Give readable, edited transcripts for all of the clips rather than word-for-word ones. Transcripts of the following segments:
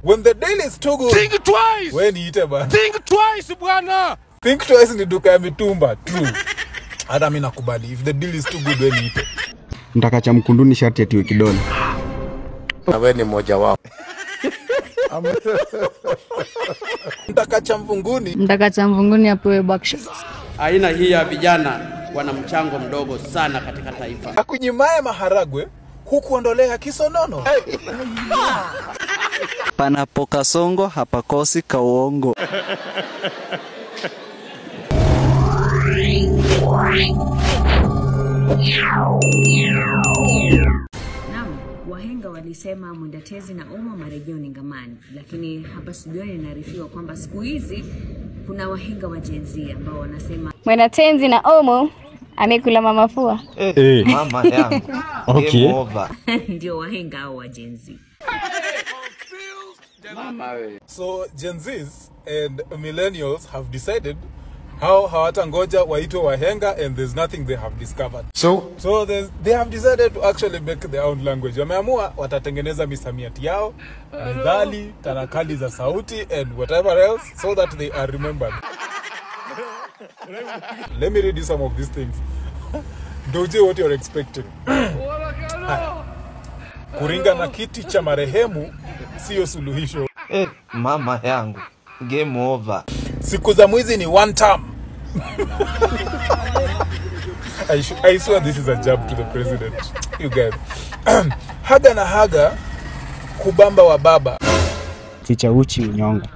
When the deal is too good, think twice. When eat ba. Think twice bwana. Think twice ni duka ya mitumba. True. Hata mimi nakubali. If the deal is too good, when eat. Mtaka cha mkunduni sharti atiwe kidole. Na wewe ni mmoja wao. Mtaka cha mvunguni. Mtaka cha mvunguni apewe backshots. Aina hii ya vijana wana mchango mdogo sana katika taifa. Akunyimaye maharagwe hukuondolea kisonono. Panapo kasongo hapakosi kauongo. Naam, wahenga walisema mwendatezi na oma marejeo ni ngamani, lakini hapa studioni inaarifiwa kwamba siku hizi kuna wahenga wa Gen Z ambao wanasema Mwendatezi na omo amekula mamafua. Mama yangu. Okay. ndio wahenga hao wa Gen Z. So Gen Zs and millennials have decided how hawatangoja waitwe wahenga, and there's nothing they have discovered. So they have decided to actually make their own language. Wameamua watatengeneza misamiati yao, methali, tanakali za sauti and whatever else so that they are remembered. Let me read you some of these things. Doje what you're expecting. Kuringa na kiti cha marehemu sio suluhisho. Mama yangu. Game over. Siku za mwizi ni one term. I swear this is a jab to the president. You guys. Haga na haga kubamba wa baba. Ficha uchi unyonga.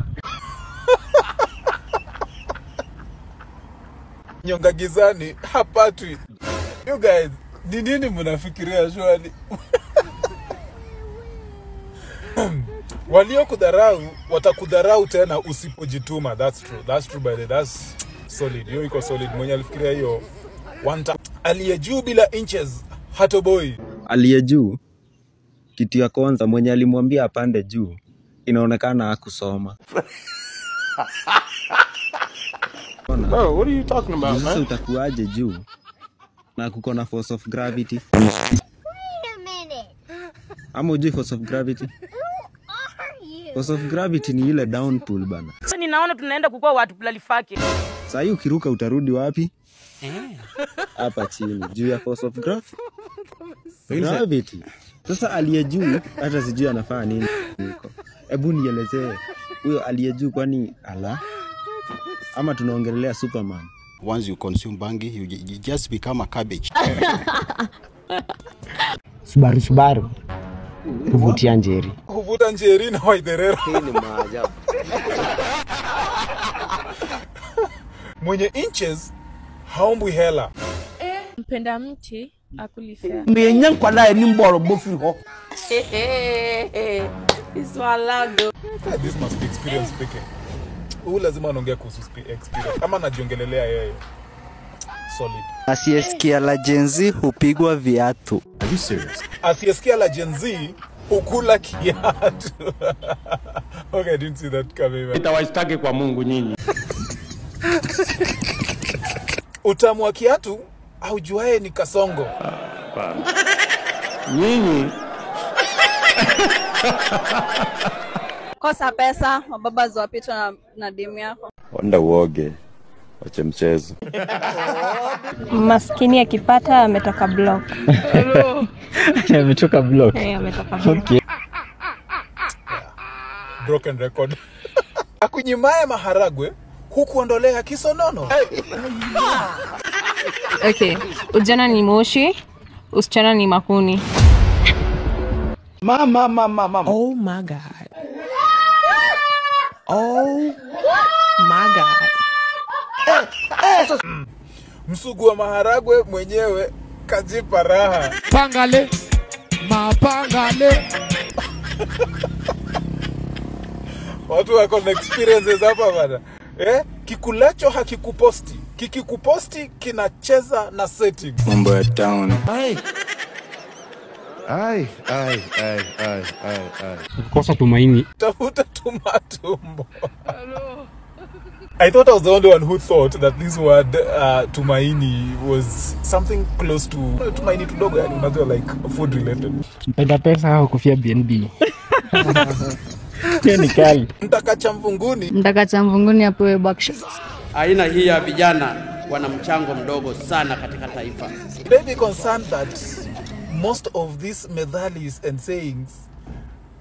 Nyonga gizani hapatwi. You guys, ni nini mnafikiria shwali? Walio kudharau watakudharau tena usipojituma. That's true. That's true by the way. That's solid. Hiyo iko solid. Mwenye alifikiria hiyo one time. Aliyejuu bila inches hatoboi. Aliyejuu kitu ya kwanza mwenye alimwambia apande juu inaonekana hakusoma. Bro, what are you talking about, man? Sasa utakuaje juu na kuko na force of gravity? Wait a minute. Ama ujui force of gravity? Force of gravity ni ile downpull bana. Sasa ninaona tunaenda kukua watu plalifake. Sasa hii ukiruka utarudi wapi? Hapa chini juu ya force of gravity. Sasa aliyejuu hata sijui anafanya nini huko. Hebu nielezee huyo aliyejuu kwani ala? Ama tunaongelea Superman? Once you consume bangi, you just become a cabbage. Subaru. Kuvutia njeri. Kuvuta njeri na waitherero. Hii ni maajabu. Mwenye inches haombwi hela. Mpenda mti akulifea. Mbenyan kwa nae ni mboro bofiri ho. Iswalado. This must be experience speaking. Huyu lazima anaongea kuhusu experience. Kama anajiongelelea yeye. Solid. Asiyesikia la Gen Z hupigwa viatu. Are you serious? Asiyesikia la Gen Z hukula kiatu. Okay, I didn't see that coming. Nitawashtaki kwa Mungu nyinyi. Utamu wa kiatu aujuae ni kasongo. Nyinyi Kosa pesa, mababa wapitwa na demu yako. Onda uoge. Wache mchezo. Maskini akipata ametoka block. Ametoka block. Ametoka block. Okay. Broken record. Akunyimaye maharagwe hukuondolea kisonono. Okay, ujana ni moshi, usichana ni makuni. Mama. Oh my god. Oh my god. Msugu wa maharagwe mwenyewe kajipa raha. pangale. Mapangale. Watu wako na experiences hapa bana. Kikulacho hakikuposti. Kikikuposti kinacheza na settings. Mambo ya town. Ai. Kosa tumaini. Tafuta tumatumbo. I thought I was the only one who thought that this word tumaini was something close to tumaini tudogo, yani unajua like food related. Mpenda pesa au kufia BNB. Ni kali. Mtakacha mvunguni. Mtakacha mvunguni apewe backshots. Aina hii ya vijana wana mchango mdogo sana katika taifa. They be concerned that most of these methales and sayings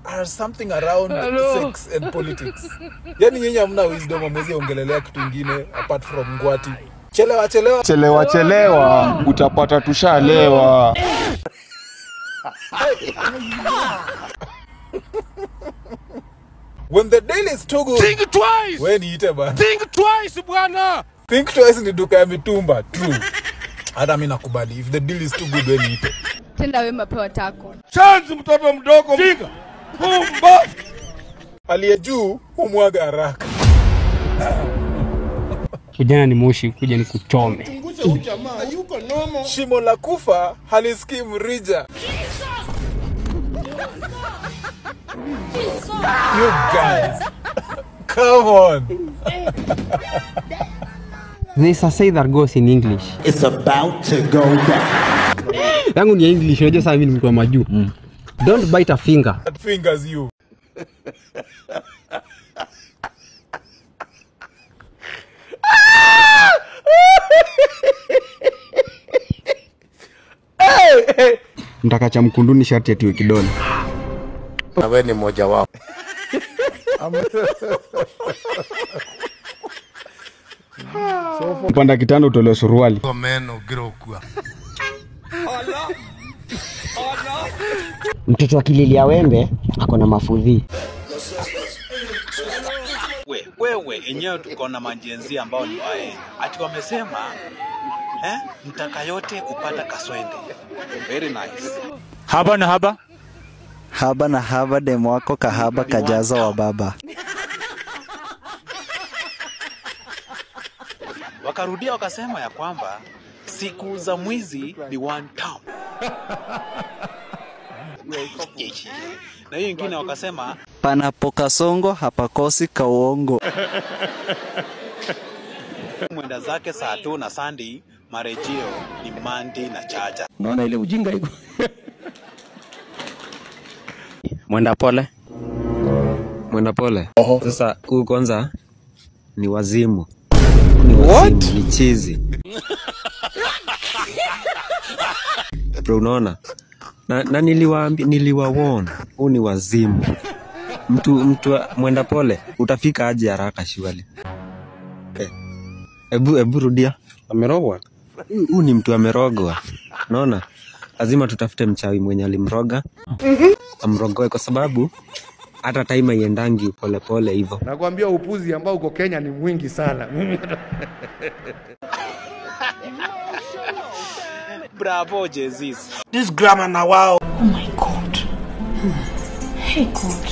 are something around sex and politics. Yani nyinyi hamna wisdom, hamwezi ongelelea kitu kingine apart from ngwati. Chelewa, utapata tushalewa. When the deal is too good, Think twice. when eat ba. Think twice bwana. Think twice ni duka ya mitumba. True. Hata mimi nakubali. If the deal is too good, when eat. Tenda wema pewa tako. Chance mtoto mdogo. Jinga. Pumba. Aliye juu humwaga haraka. Kijana ni moshi, kuja ni kuchome. Shimo la kufa halisikii mrija. You guys. Come on. There's a say that goes in English. It's about to go back. Yangu ni English, unajua sasa mimi ni mtu wa majuu. Don't bite a finger. That fingers you. Mtakacha mkunduni sharti atiwe kidole. Na wewe ni mmoja wao. Upanda kitanda utolewe suruali. Meno girokua. Mtoto akililia wembe ako na mafudhi. Wewe enyewe tuko na majenzi ambao ni wae. Ati wamesema mtaka yote kupata kaswende. Very nice. Haba na haba. Haba na haba demo wako kahaba kajaza wa baba. Wakarudia wakasema ya kwamba siku za mwizi ni one term. Na hiyo nyingine wakasema panapo kasongo hapakosi kauongo. Mwenda zake saa 2 na Sunday, marejeo ni Monday na Chacha. Unaona ile ujinga iko. Mwenda pole. Mwenda pole. Sasa huyu kwanza ni wazimu. What? Ni chizi. Bro, unaona? Na niliwaona. Huyu ni wazimu. Mtu mwenda pole utafika aje haraka shwali. Ebu rudia. Amerogwa. Huyu ni mtu amerogwa. Unaona? Lazima tutafute mchawi mwenye alimroga. Amrogoe kwa sababu hata time iendangi pole pole hivyo. Nakwambia upuzi ambao uko Kenya ni mwingi sana. Bravo Jesus. This grammar now wow. Oh my God. Hey God.